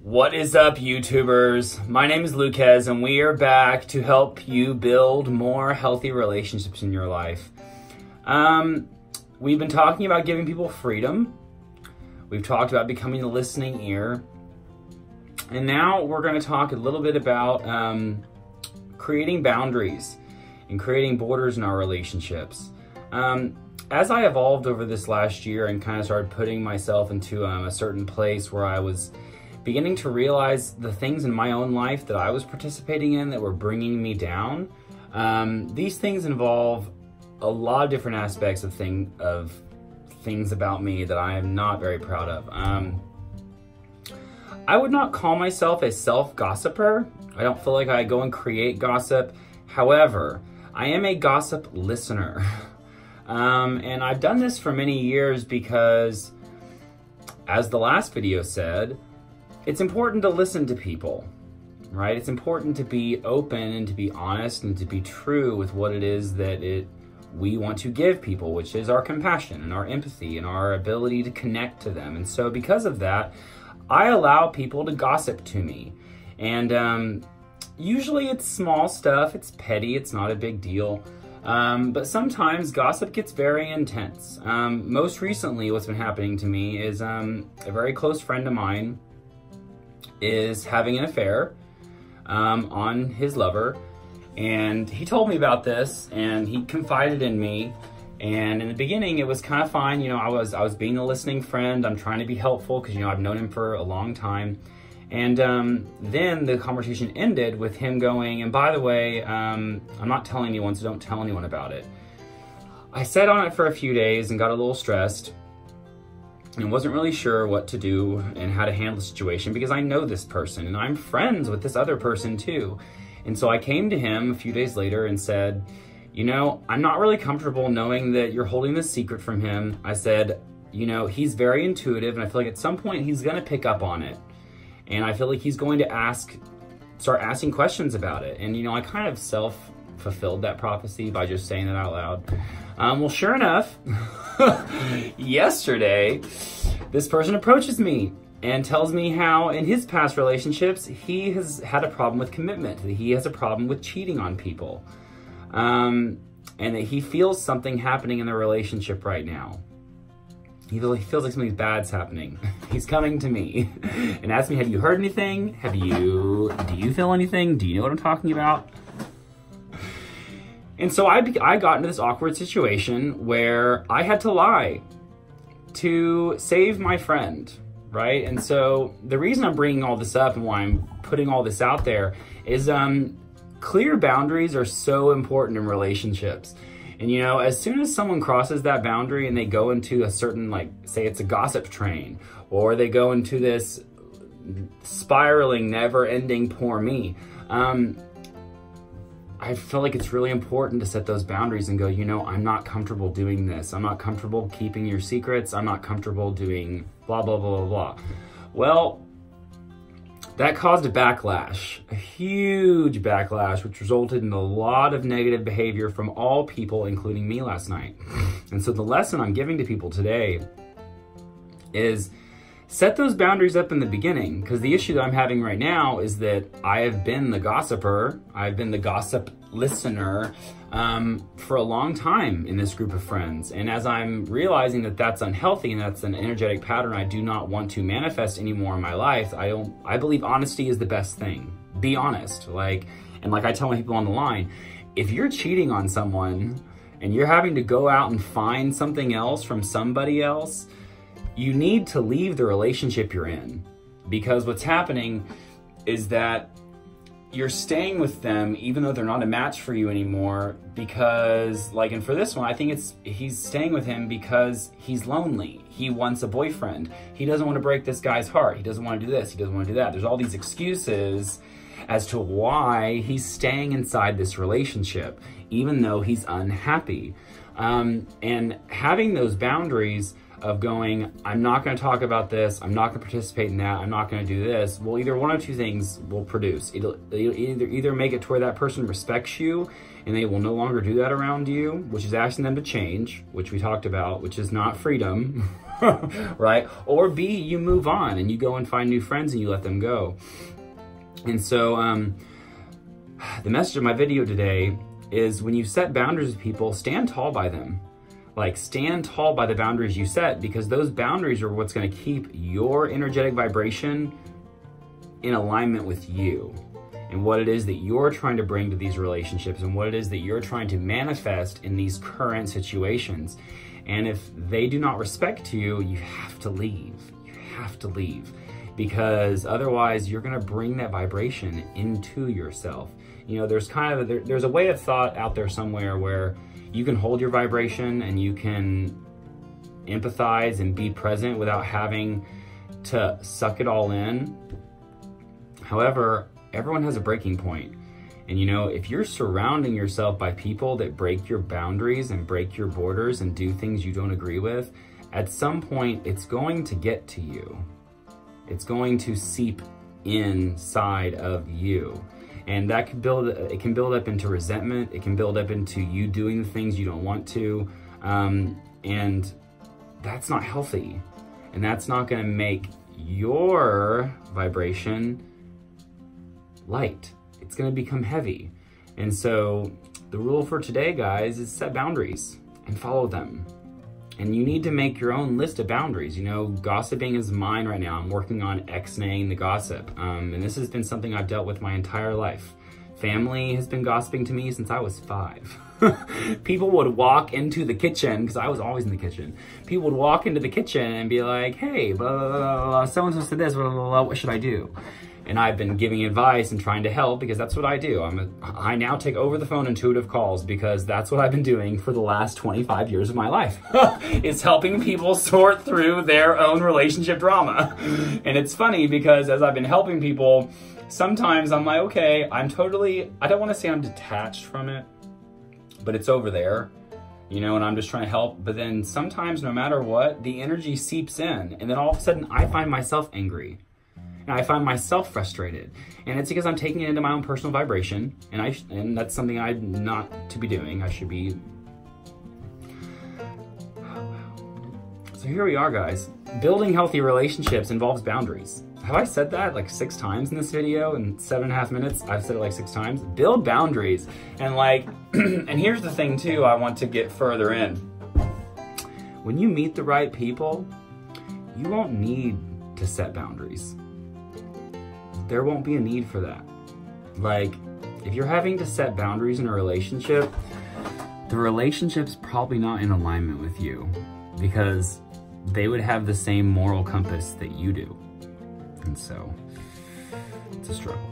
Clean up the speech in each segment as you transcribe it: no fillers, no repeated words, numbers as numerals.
What is up, YouTubers? My name is Lucas, and we are back to help you build more healthy relationships in your life. We've been talking about giving people freedom. We've talked about becoming the listening ear. And now we're going to talk a little bit about creating boundaries and creating borders in our relationships. As I evolved over this last year and kind of started putting myself into a certain place where I was beginning to realize the things in my own life that I was participating in that were bringing me down. These things involve a lot of different aspects of things about me that I am not very proud of. I would not call myself a self-gossiper. I don't feel like I go and create gossip. However, I am a gossip listener. And I've done this for many years because, as the last video said, it's important to listen to people, right? It's important to be open and to be honest and to be true with what it is that we want to give people, which is our compassion and our empathy and our ability to connect to them. And so because of that, I allow people to gossip to me. And usually it's small stuff, it's petty, it's not a big deal. But sometimes gossip gets very intense. Most recently, what's been happening to me is a very close friend of mine is having an affair on his lover, and he told me about this and he confided in me. And in the beginning it was kind of fine, you know, I was being a listening friend. I'm trying to be helpful because, you know, I've known him for a long time. And then the conversation ended with him going, and by the way, I'm not telling anyone, so don't tell anyone about it. I sat on it for a few days and got a little stressed and wasn't really sure what to do and how to handle the situation because I know this person and I'm friends with this other person too. And so I came to him a few days later and said, you know, I'm not really comfortable knowing that you're holding this secret from him. I said, you know, he's very intuitive and I feel like at some point he's gonna pick up on it. And I feel like he's going to start asking questions about it. And, you know, I kind of self-fulfilled that prophecy by just saying that out loud. Well, sure enough, yesterday, this person approaches me and tells me how in his past relationships, he has had a problem with commitment, that he has a problem with cheating on people, and that he feels something happening in the relationship right now. He feels like something bad's happening. He's coming to me and asks me, have you heard anything? Do you feel anything? Do you know what I'm talking about? And so I got into this awkward situation where I had to lie to save my friend, right? And so the reason I'm bringing all this up and why I'm putting all this out there is clear boundaries are so important in relationships. And, you know, as soon as someone crosses that boundary and they go into a certain, like, say it's a gossip train, or they go into this spiraling, never-ending poor me, I feel like it's really important to set those boundaries and go, you know, I'm not comfortable doing this. I'm not comfortable keeping your secrets. I'm not comfortable doing blah, blah, blah, blah, blah. Well, that caused a backlash, a huge backlash, which resulted in a lot of negative behavior from all people, including me last night. And so the lesson I'm giving to people today is set those boundaries up in the beginning, because the issue that I'm having right now is that I have been the gossiper, I've been the gossip listener for a long time in this group of friends. And as I'm realizing that that's unhealthy and that's an energetic pattern I do not want to manifest anymore in my life, I believe honesty is the best thing. Be honest. Like I tell my people on the line, if you're cheating on someone and you're having to go out and find something else from somebody else, you need to leave the relationship you're in, because what's happening is that you're staying with them even though they're not a match for you anymore, because, like, and for this one, I think he's staying with him because he's lonely. He wants a boyfriend. He doesn't want to break this guy's heart. He doesn't want to do this. He doesn't want to do that. There's all these excuses as to why he's staying inside this relationship, even though he's unhappy. And having those boundaries of going, I'm not going to talk about this, I'm not going to participate in that, I'm not going to do this, well, either one of two things will produce. It'll either make it to where that person respects you and they will no longer do that around you, which is asking them to change, which we talked about, which is not freedom, right? Or B, you move on and you go and find new friends and you let them go. And so the message of my video today is, when you set boundaries with people, stand tall by them. Like, stand tall by the boundaries you set, because those boundaries are what's going to keep your energetic vibration in alignment with you and what it is that you're trying to bring to these relationships and what it is that you're trying to manifest in these current situations. And if they do not respect you, you have to leave. You have to leave, because otherwise you're going to bring that vibration into yourself. You know, there's kind of there's a way of thought out there somewhere where you can hold your vibration and you can empathize and be present without having to suck it all in. However, everyone has a breaking point. And you know, if you're surrounding yourself by people that break your boundaries and break your borders and do things you don't agree with, at some point it's going to get to you. It's going to seep inside of you. And that can build up into resentment. It can build up into you doing the things you don't want to. And that's not healthy. And that's not gonna make your vibration light. It's gonna become heavy. And so the rule for today, guys, is set boundaries and follow them. And you need to make your own list of boundaries. You know, gossiping is mine right now. I'm working on X-naying the gossip. And this has been something I've dealt with my entire life. Family has been gossiping to me since I was 5. People would walk into the kitchen, because I was always in the kitchen. People would walk into the kitchen and be like, hey, blah, blah, blah, blah, so-and-so said this, blah, blah, blah, what should I do? And I've been giving advice and trying to help, because that's what I do. I now take over the phone intuitive calls, because that's what I've been doing for the last 25 years of my life. It's helping people sort through their own relationship drama. And it's funny, because as I've been helping people, sometimes I'm like, okay, I don't want to say I'm detached from it, but it's over there, you know, and I'm just trying to help. But then sometimes, no matter what, the energy seeps in, and then all of a sudden I find myself angry. And I find myself frustrated, and it's because I'm taking it into my own personal vibration, and that's something I'm not to be doing. I should be. So here we are, guys. Building healthy relationships involves boundaries. Have I said that like 6 times in this video in 7.5 minutes? I've said it like 6 times. Build boundaries, and like, and here's the thing too. I want to get further in. When you meet the right people, you won't need to set boundaries. There won't be a need for that. Like, if you're having to set boundaries in a relationship, the relationship's probably not in alignment with you, because they would have the same moral compass that you do. And so, it's a struggle.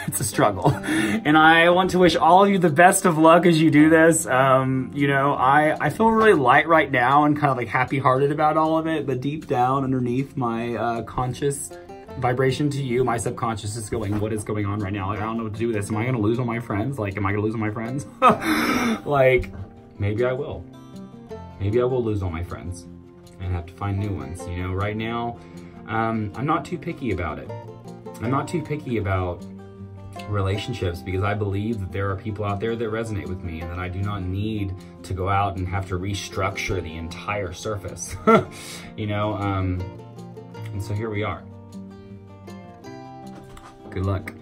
It's a struggle. And I want to wish all of you the best of luck as you do this. You know, I feel really light right now and kind of like happy-hearted about all of it, but deep down underneath my conscious vibration to you, my subconscious is going, what is going on right now? Like, I don't know what to do with this. Am I gonna lose all my friends? Like, am I gonna lose all my friends? Like, maybe I will. Maybe I will lose all my friends and have to find new ones. You know, right now, I'm not too picky about it. I'm not too picky about relationships, because I believe that there are people out there that resonate with me, and that I do not need to go out and have to restructure the entire surface. You know, and so here we are. Good luck.